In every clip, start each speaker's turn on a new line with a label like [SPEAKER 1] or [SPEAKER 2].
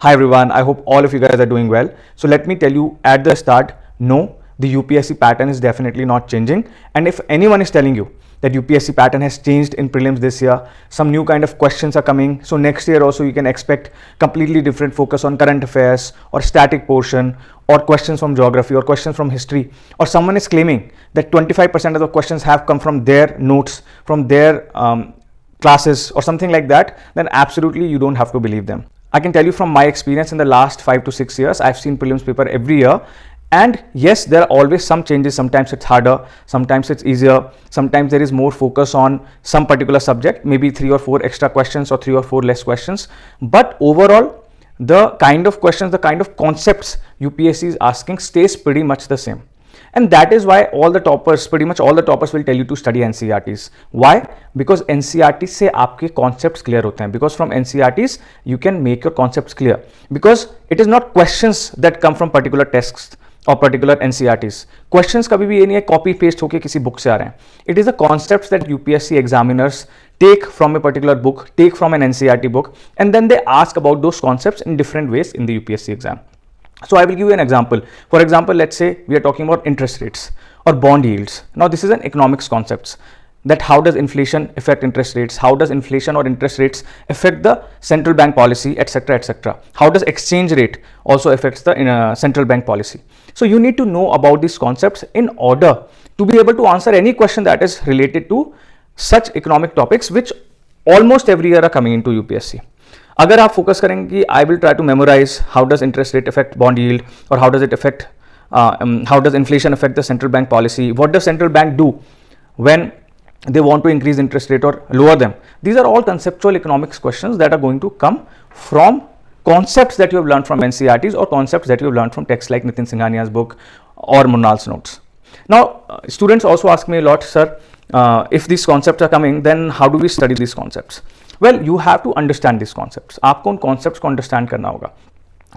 [SPEAKER 1] Hi everyone, I hope all of you guys are doing well. So let me tell you at the start, no, the UPSC pattern is definitely not changing. And if anyone is telling you that UPSC pattern has changed in prelims this year, some new kind of questions are coming. So next year also you can expect completely different focus on current affairs or static portion or questions from geography or questions from history, or someone is claiming that 25% of the questions have come from their notes, from their classes or something like that, then absolutely you don't have to believe them. I can tell you from my experience in the last 5 to 6 years, I've seen prelims paper every year. And yes, there are always some changes. Sometimes it's harder, sometimes it's easier, sometimes there is more focus on some particular subject, maybe 3 or 4 extra questions or 3 or 4 less questions. But overall, the kind of questions, the kind of concepts UPSC is asking stays pretty much the same. And that is why all the toppers, pretty much all the toppers will tell you to study NCERTs. Why? Because NCERTs से आपके concepts clear होते हैं. Because from NCERTs you can make your concepts clear. Because it is not questions that come from particular texts or particular NCERTs. Questions कभी भी ये नहीं है copy paste होके किसी book से आ रहे हैं. It is the concepts that UPSC examiners take from a particular book, take from an NCERT book, and then they ask about those concepts in different ways in the UPSC exam. So I will give you an example. For example, let's say we are talking about interest rates or bond yields. Now this is an economics concepts, that how does inflation affect interest rates, how does inflation or interest rates affect the central bank policy, etc., etc. How does exchange rate also affects the central bank policy. So you need to know about these concepts in order to be able to answer any question that is related to such economic topics which almost every year are coming into UPSC. अगर आप focus करेंगे कि I will try to memorize how does interest rate affect bond yield और how does it affect how does inflation affect the central bank policy, what does central bank do when they want to increase interest rate or lower them. These are all conceptual economics questions that are going to come from concepts that you have learned from NCERTs or concepts that you have learned from texts like Nitin Singhania's book or Munal's notes. Now, students also ask me a lot, sir, if these concepts are coming, then how do we study these concepts? Well, you have to understand these concepts. आपको उन concepts को understand करना होगा.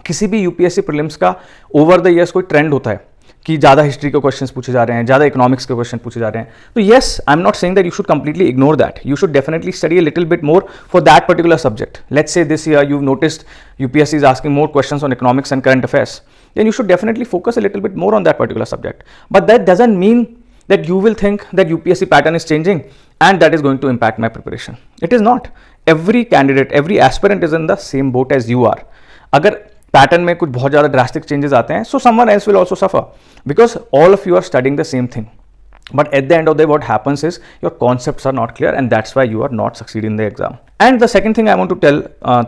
[SPEAKER 1] किसी भी UPSC prelims का over the years कोई trend होता है कि ज़्यादा हिस्ट्री के क्वेश्चंस पूछे जा रहे हैं, ज़्यादा इकोनॉमिक्स के क्वेश्चन पूछे जा रहे हैं. तो yes, I am not saying that you should completely ignore that. You should definitely study a little bit more for that particular subject. Let's say this year you've noticed UPSC is asking more questions on economics and current affairs. Then you should definitely focus a little bit more on that particular subject. But that doesn't mean that you will think that UPSC pattern is changing and that is going to impact my preparation. It is not. Every candidate, every aspirant is in the same boat as you are. अगर pattern में कुछ बहुत ज़्यादा drastic changes आते हैं, so someone else will also suffer because all of you are studying the same thing. But at the end of the day, what happens is your concepts are not clear, and that's why you are not succeeding in the exam. And the second thing I want to tell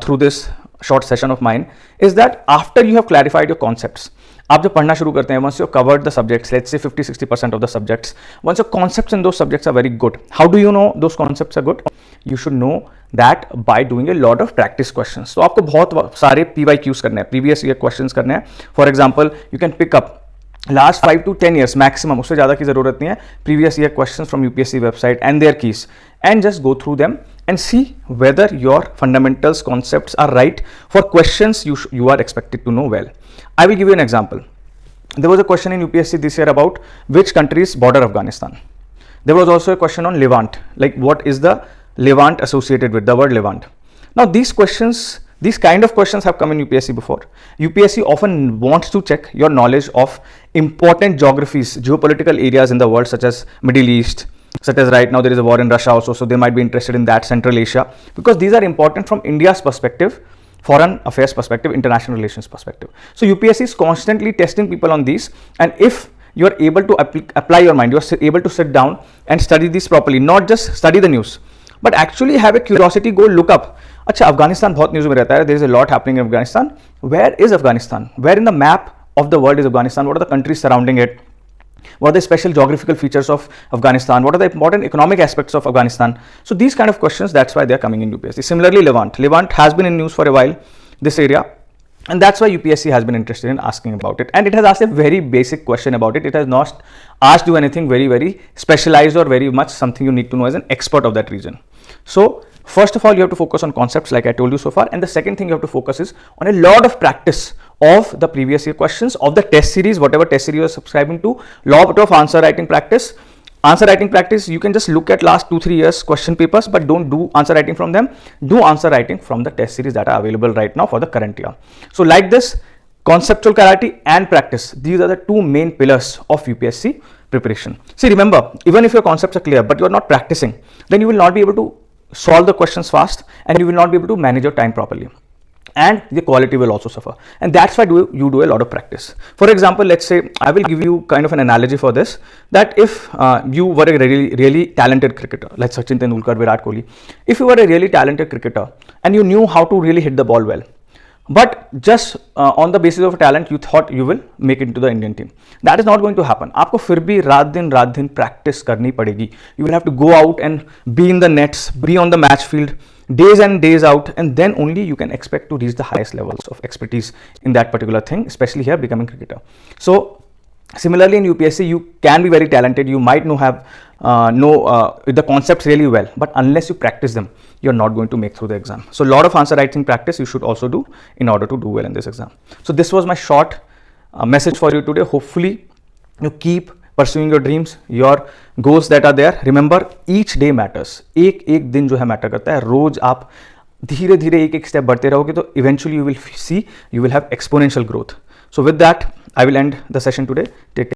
[SPEAKER 1] through this short session of mine is that after you have clarified your concepts, आप जब पढ़ना शुरू करते हैं, once you have covered the subjects, let's say 50-60% of the subjects, once your concepts in those subjects are very good, how do you know those concepts are good? You should know that by doing a lot of practice questions. So आपको बहुत सारे PYQs करने हैं, previous year questions करने हैं. For example, you can pick up last 5 to 10 years maximum, उससे ज़्यादा की ज़रूरत नहीं है, previous year questions from UPSC website and their keys, and just go through them and see whether your fundamentals concepts are right for questions you are expected to know well. I will give you an example. There was a question in UPSC this year about which countries border Afghanistan. There was also a question on Levant, like what is the Levant associated with, the word Levant. Now these questions, these kind of questions have come in UPSC before. UPSC often wants to check your knowledge of important geographies, geopolitical areas in the world, such as Middle East, such as right now there is a war in Russia also, so they might be interested in that, Central Asia, because these are important from India's perspective, foreign affairs perspective, international relations perspective. So UPSC is constantly testing people on these, and if you are able to apply your mind, you are able to sit down and study this properly, not just study the news, but actually have a curiosity, go look up. अच्छा, अफगानिस्तान बहुत news में रहता है. There is a lot happening in Afghanistan. Where is Afghanistan? Where in the map of the world is Afghanistan? What are the countries surrounding it? What are the special geographical features of Afghanistan? What are the important economic aspects of Afghanistan? So these kind of questions, that's why they are coming in UPSC. Similarly, Levant. Levant has been in news for a while, this area. And that's why UPSC has been interested in asking about it. And it has asked a very basic question about it. It has not asked you anything very, very specialized or very much something you need to know as an expert of that region. So first of all, you have to focus on concepts like I told you so far. And the second thing you have to focus is on a lot of practice of the previous year questions of the test series, whatever test series you are subscribing to, lot of answer writing practice. Answer writing practice, you can just look at last 2-3 years question papers, but don't do answer writing from them. Do answer writing from the test series that are available right now for the current year. So like this, conceptual clarity and practice, these are the two main pillars of UPSC preparation. See, remember, even if your concepts are clear but you are not practicing, then you will not be able to solve the questions fast and you will not be able to manage your time properly, and the quality will also suffer. And that's why you do a lot of practice. For example, let's say I will give you kind of an analogy for this, that if you were a really talented cricketer, like Sachin Tendulkar, Virat Kohli, if you were a really talented cricketer and you knew how to really hit the ball well, but just on the basis of talent you thought you will make it into the Indian team, that is not going to happen. आपको फिर भी रात दिन practice करनी पड़ेगी. You will have to go out and be in the nets, be on the match field days and days out, and then only you can expect to reach the highest levels of expertise in that particular thing, especially here becoming cricketer. So similarly in UPSC, you can be very talented, you might know the concepts really well, but unless you practice them, you're not going to make through the exam. So a lot of answer writing practice you should also do in order to do well in this exam. So this was my short message for you today. Hopefully you keep pursuing your dreams, your goals that are there. Remember, each day matters. एक दिन जो है matter करता है. रोज आप धीरे धीरे एक step बढ़ते रहोगे तो eventually you will see you will have exponential growth. So with that, I will end the session today. Take care.